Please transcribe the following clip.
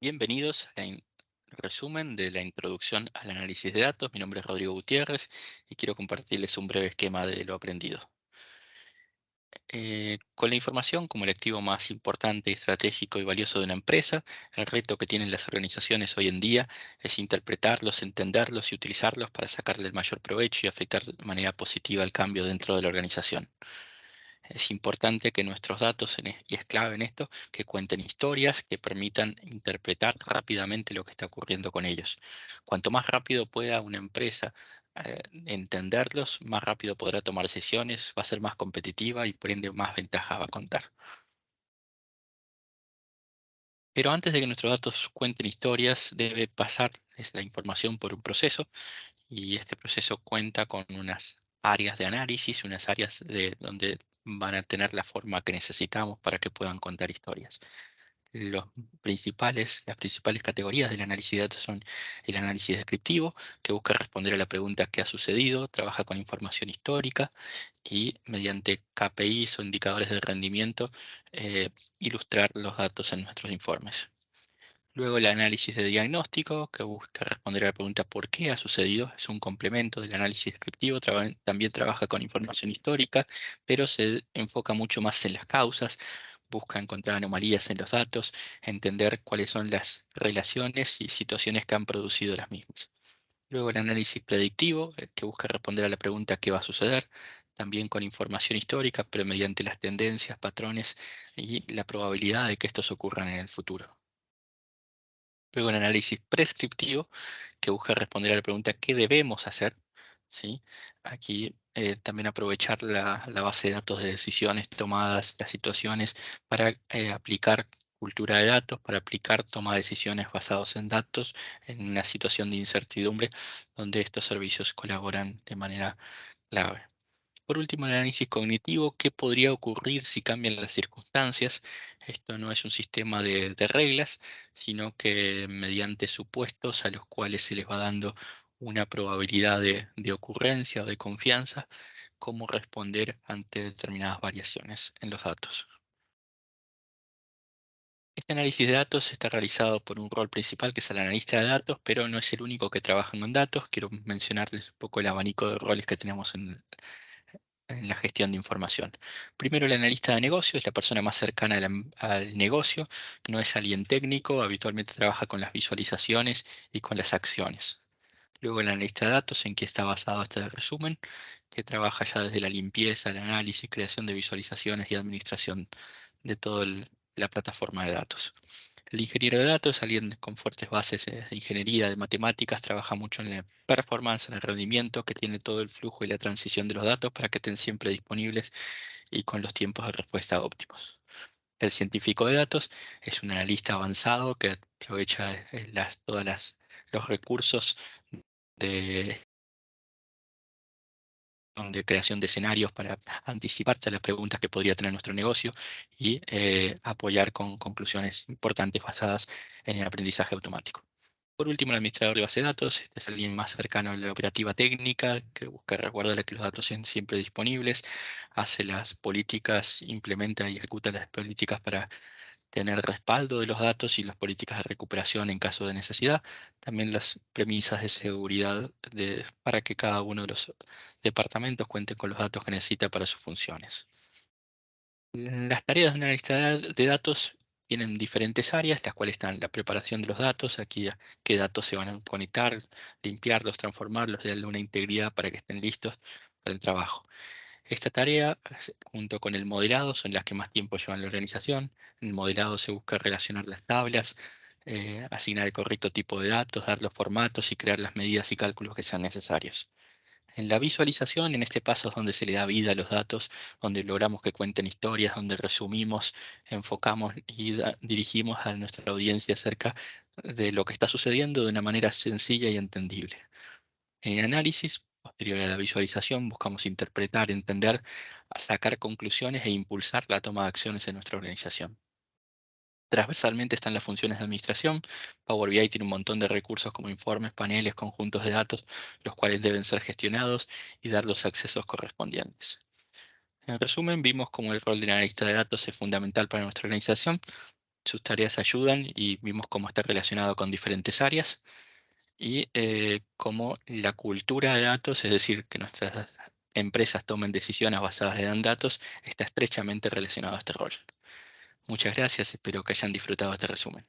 Bienvenidos a resumen de la introducción al análisis de datos. Mi nombre es Rodrigo Gutiérrez y quiero compartirles un breve esquema de lo aprendido. Con la información como el activo más importante, estratégico y valioso de una empresa, el reto que tienen las organizaciones hoy en día es interpretarlos, entenderlos y utilizarlos para sacarle el mayor provecho y afectar de manera positiva el cambio dentro de la organización. Es importante que nuestros datos, y es clave en esto, que cuenten historias que permitan interpretar rápidamente lo que está ocurriendo con ellos. Cuanto más rápido pueda una empresa entenderlos, más rápido podrá tomar decisiones, va a ser más competitiva y por ende más ventaja va a contar. Pero antes de que nuestros datos cuenten historias, debe pasar esta información por un proceso y este proceso cuenta con unas áreas de análisis, unas áreas de donde van a tener la forma que necesitamos para que puedan contar historias. Las principales categorías del análisis de datos son el análisis descriptivo, que busca responder a la pregunta ¿qué ha sucedido? Trabaja con información histórica y mediante KPIs o indicadores de rendimiento, eh, ilustrar los datos en nuestros informes. Luego el análisis de diagnóstico, que busca responder a la pregunta ¿por qué ha sucedido? Es un complemento del análisis descriptivo, también trabaja con información histórica, pero se enfoca mucho más en las causas, busca encontrar anomalías en los datos, entender cuáles son las relaciones y situaciones que han producido las mismas. Luego el análisis predictivo, que busca responder a la pregunta ¿qué va a suceder? También con información histórica, pero mediante las tendencias, patrones y la probabilidad de que estos ocurran en el futuro. Luego un análisis prescriptivo que busca responder a la pregunta ¿qué debemos hacer? ¿Sí? Aquí también aprovechar la base de datos de decisiones tomadas, las situaciones, para aplicar cultura de datos, para aplicar toma de decisiones basados en datos en una situación de incertidumbre donde estos servicios colaboran de manera clave. Por último, el análisis cognitivo, ¿qué podría ocurrir si cambian las circunstancias? Esto no es un sistema de reglas, sino que mediante supuestos a los cuales se les va dando una probabilidad de ocurrencia o de confianza, cómo responder ante determinadas variaciones en los datos. Este análisis de datos está realizado por un rol principal que es el analista de datos, pero no es el único que trabaja con datos. Quiero mencionarles un poco el abanico de roles que tenemos en la gestión de información. Primero, el analista de negocio es la persona más cercana al negocio, no es alguien técnico, habitualmente trabaja con las visualizaciones y con las acciones. Luego, el analista de datos, en que está basado este resumen, que trabaja ya desde la limpieza, el análisis, creación de visualizaciones y administración de toda la plataforma de datos. El ingeniero de datos es alguien con fuertes bases de ingeniería, de matemáticas, trabaja mucho en la performance, en el rendimiento, que tiene todo el flujo y la transición de los datos para que estén siempre disponibles y con los tiempos de respuesta óptimos. El científico de datos es un analista avanzado que aprovecha los recursos de, de creación de escenarios para anticiparse a las preguntas que podría tener nuestro negocio y apoyar con conclusiones importantes basadas en el aprendizaje automático. Por último, el administrador de base de datos, este es alguien más cercano a la operativa técnica, que busca resguardar que los datos sean siempre disponibles, hace las políticas, implementa y ejecuta las políticas para tener respaldo de los datos y las políticas de recuperación en caso de necesidad. También las premisas de seguridad para que cada uno de los departamentos cuente con los datos que necesita para sus funciones. Las tareas de un analista de datos tienen diferentes áreas, las cuales están la preparación de los datos, aquí qué datos se van a conectar, limpiarlos, transformarlos, darle una integridad para que estén listos para el trabajo. Esta tarea, junto con el modelado, son las que más tiempo llevan la organización. En el modelado se busca relacionar las tablas, asignar el correcto tipo de datos, dar los formatos y crear las medidas y cálculos que sean necesarios. En la visualización, en este paso es donde se le da vida a los datos, donde logramos que cuenten historias, donde resumimos, enfocamos y dirigimos a nuestra audiencia acerca de lo que está sucediendo de una manera sencilla y entendible. En el análisis, posterior a la visualización, buscamos interpretar, entender, sacar conclusiones e impulsar la toma de acciones en nuestra organización. Transversalmente están las funciones de administración. Power BI tiene un montón de recursos como informes, paneles, conjuntos de datos, los cuales deben ser gestionados y dar los accesos correspondientes. En resumen, vimos cómo el rol del analista de datos es fundamental para nuestra organización, sus tareas ayudan y vimos cómo está relacionado con diferentes áreas y cómo la cultura de datos, es decir, que nuestras empresas tomen decisiones basadas en datos, está estrechamente relacionado a este rol. Muchas gracias, espero que hayan disfrutado este resumen.